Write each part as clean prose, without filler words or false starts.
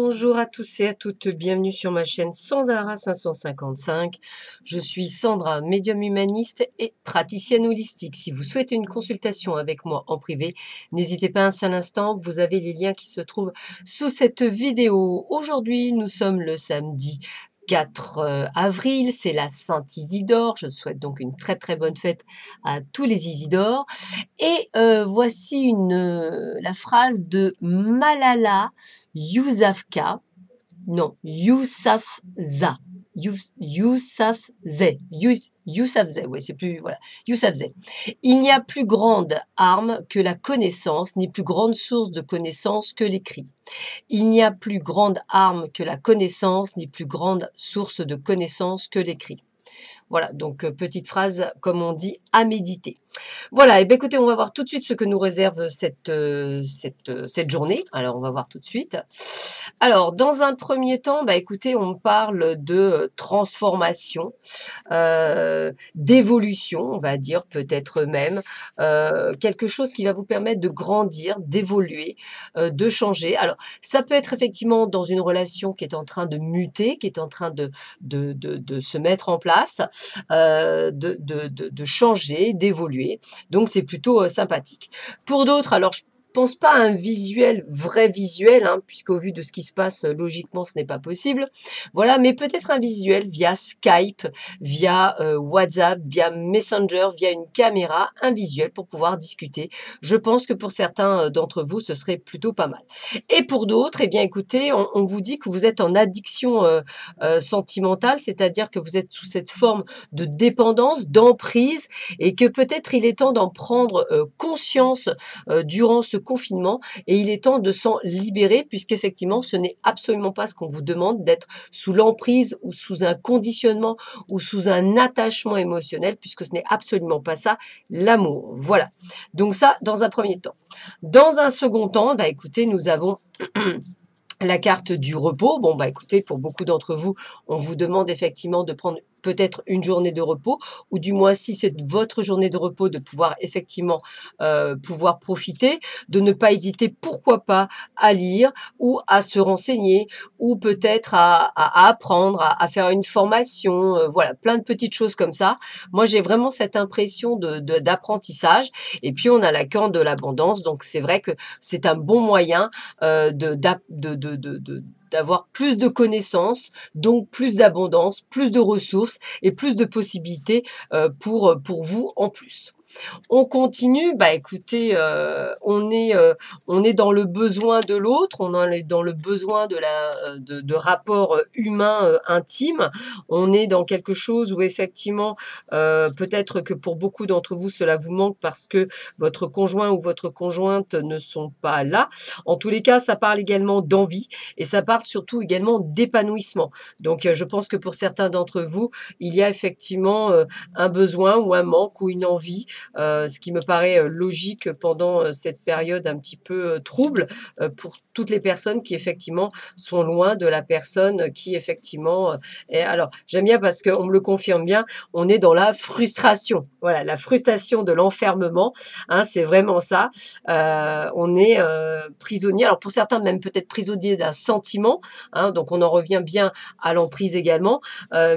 Bonjour à tous et à toutes, bienvenue sur ma chaîne Sandara 555. Je suis Sandra, médium humaniste et praticienne holistique. Si vous souhaitez une consultation avec moi en privé, n'hésitez pas un seul instant, vous avez les liens qui se trouvent sous cette vidéo. Aujourd'hui, nous sommes le samedi 4 avril, c'est la Sainte Isidore. Je souhaite donc une très très bonne fête à tous les Isidores. Et voici la phrase de Malala Yousafzai, non, Yousafzai, Yousafzai, oui, c'est plus, voilà, Yousafzai. Il n'y a plus grande arme que la connaissance, ni plus grande source de connaissance que l'écrit. Il n'y a plus grande arme que la connaissance, ni plus grande source de connaissance que l'écrit. Voilà, donc petite phrase, comme on dit, à méditer. Voilà, et bien écoutez, on va voir tout de suite ce que nous réserve cette journée. Alors, on va voir tout de suite. Alors, dans un premier temps, bah, écoutez, on parle de transformation, d'évolution, on va dire, peut-être même, quelque chose qui va vous permettre de grandir, d'évoluer, de changer. Alors, ça peut être effectivement dans une relation qui est en train de muter, qui est en train de se mettre en place, de changer, d'évoluer. Donc, c'est plutôt sympathique. Pour d'autres, alors, je pense pas à un visuel, vrai visuel, hein, puisqu'au vu de ce qui se passe, logiquement, ce n'est pas possible. Voilà, mais peut-être un visuel via Skype, via WhatsApp, via Messenger, via une caméra, un visuel pour pouvoir discuter. Je pense que pour certains d'entre vous, ce serait plutôt pas mal. Et pour d'autres, eh bien, écoutez, on vous dit que vous êtes en addiction sentimentale, c'est-à-dire que vous êtes sous cette forme de dépendance, d'emprise, et que peut-être il est temps d'en prendre conscience durant ce confinement, et il est temps de s'en libérer, puisqu'effectivement, ce n'est absolument pas ce qu'on vous demande, d'être sous l'emprise ou sous un conditionnement ou sous un attachement émotionnel, puisque ce n'est absolument pas ça, l'amour. Voilà. Donc ça, dans un premier temps. Dans un second temps, bah, écoutez, nous avons la carte du repos. Bon, bah écoutez, pour beaucoup d'entre vous, on vous demande effectivement de prendre peut-être une journée de repos, ou du moins si c'est votre journée de repos, de pouvoir effectivement pouvoir profiter, de ne pas hésiter, pourquoi pas, à lire ou à se renseigner, ou peut-être à apprendre, à faire une formation, voilà, plein de petites choses comme ça. Moi, j'ai vraiment cette impression d'apprentissage. Et puis, on a la carte de l'abondance, donc c'est vrai que c'est un bon moyen d'avoir plus de connaissances, donc plus d'abondance, plus de ressources et plus de possibilités pour vous en plus. On continue, bah écoutez, on est dans le besoin de l'autre, on est dans le besoin de rapports humains intimes, on est dans quelque chose où effectivement, peut-être que pour beaucoup d'entre vous, cela vous manque parce que votre conjoint ou votre conjointe ne sont pas là. En tous les cas, ça parle également d'envie et ça parle surtout également d'épanouissement. Donc, je pense que pour certains d'entre vous, il y a effectivement un besoin ou un manque ou une envie, ce qui me paraît logique pendant cette période un petit peu trouble pour toutes les personnes qui effectivement sont loin de la personne qui effectivement est. Alors j'aime bien parce qu'on me le confirme bien, on est dans la frustration. Voilà, la frustration de l'enfermement, hein, c'est vraiment ça. On est prisonnier, alors pour certains même peut-être prisonnier d'un sentiment, hein, donc on en revient bien à l'emprise également.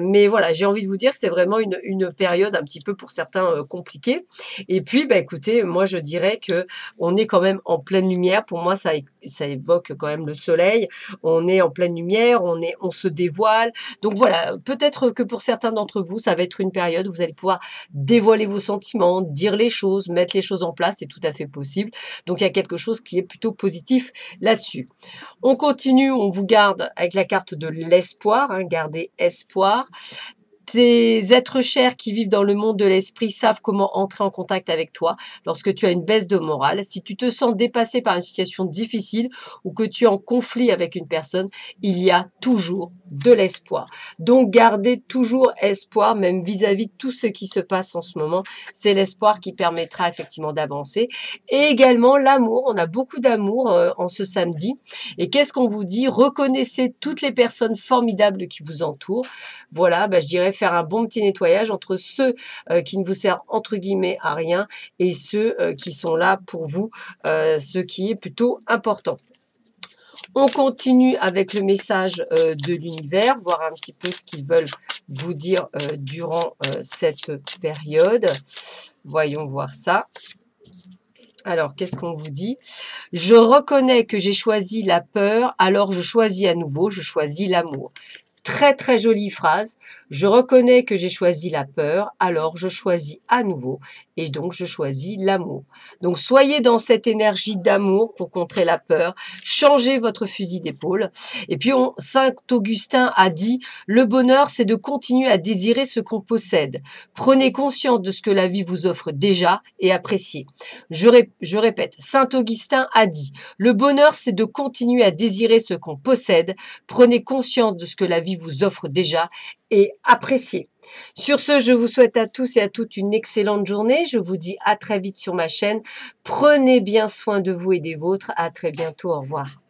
Mais voilà, j'ai envie de vous dire que c'est vraiment une période un petit peu pour certains compliquée. Et puis, bah, écoutez, moi, je dirais que on est quand même en pleine lumière. Pour moi, ça évoque quand même le soleil. On est en pleine lumière, on se dévoile. Donc voilà, peut-être que pour certains d'entre vous, ça va être une période où vous allez pouvoir dévoiler vos sentiments, dire les choses, mettre les choses en place. C'est tout à fait possible. Donc, il y a quelque chose qui est plutôt positif là-dessus. On continue, on vous garde avec la carte de l'espoir, hein, gardez espoir. Tes êtres chers qui vivent dans le monde de l'esprit savent comment entrer en contact avec toi lorsque tu as une baisse de morale. Si tu te sens dépassé par une situation difficile ou que tu es en conflit avec une personne, il y a toujours de l'espoir. Donc, gardez toujours espoir, même vis-à-vis de tout ce qui se passe en ce moment. C'est l'espoir qui permettra effectivement d'avancer. Et également l'amour. On a beaucoup d'amour en ce samedi. Et qu'est-ce qu'on vous dit? Reconnaissez toutes les personnes formidables qui vous entourent. Voilà, bah, je dirais faire un bon petit nettoyage entre ceux qui ne vous servent entre guillemets à rien et ceux qui sont là pour vous, ce qui est plutôt important. On continue avec le message de l'univers, voir un petit peu ce qu'ils veulent vous dire durant cette période. Voyons voir ça. Alors, qu'est-ce qu'on vous dit? Je reconnais que j'ai choisi la peur, alors je choisis à nouveau, je choisis l'amour. Très très jolie phrase. Je reconnais que j'ai choisi la peur, alors je choisis à nouveau et donc je choisis l'amour. Donc soyez dans cette énergie d'amour pour contrer la peur. Changez votre fusil d'épaule. Et puis Saint Augustin a dit, le bonheur c'est de continuer à désirer ce qu'on possède. Prenez conscience de ce que la vie vous offre déjà et appréciez. Je répète, Saint Augustin a dit, le bonheur c'est de continuer à désirer ce qu'on possède. Prenez conscience de ce que la vie vous offre déjà et appréciez. Sur ce, je vous souhaite à tous et à toutes une excellente journée. Je vous dis à très vite sur ma chaîne. Prenez bien soin de vous et des vôtres. À très bientôt. Au revoir.